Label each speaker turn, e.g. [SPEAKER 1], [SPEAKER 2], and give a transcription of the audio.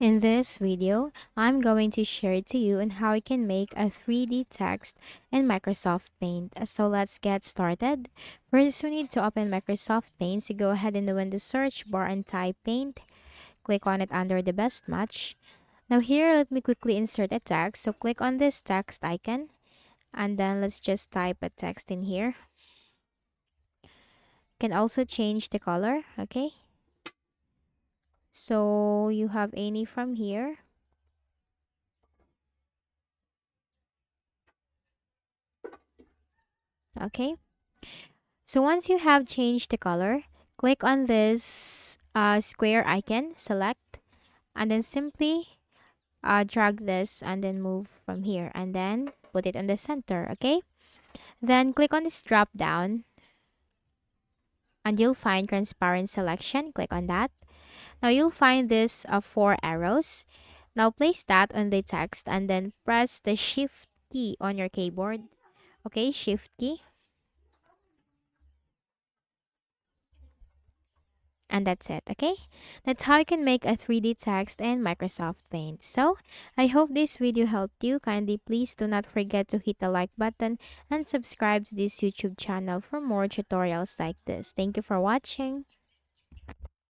[SPEAKER 1] In this video, I'm going to share to you on how you can make a 3D text in Microsoft Paint. So let's get started. First, we need to open Microsoft Paint. So go ahead in the Windows search bar and type Paint. Click on it under the best match. Now here, let me quickly insert a text. So click on this text icon and then let's just type a text in here. You can also change the color, okay? So you have any from here. Okay. So once you have changed the color, click on this square icon, select, and then simply drag this and then move from here and then put it in the center, okay? Then click on this drop down and you'll find transparent selection. Click on that. Now you'll find this four arrows. Now place that on the text and then press the shift key on your keyboard. Okay, shift key. And that's it, okay? That's how you can make a 3D text in Microsoft Paint. So, I hope this video helped you. Kindly please do not forget to hit the like button and subscribe to this YouTube channel for more tutorials like this. Thank you for watching.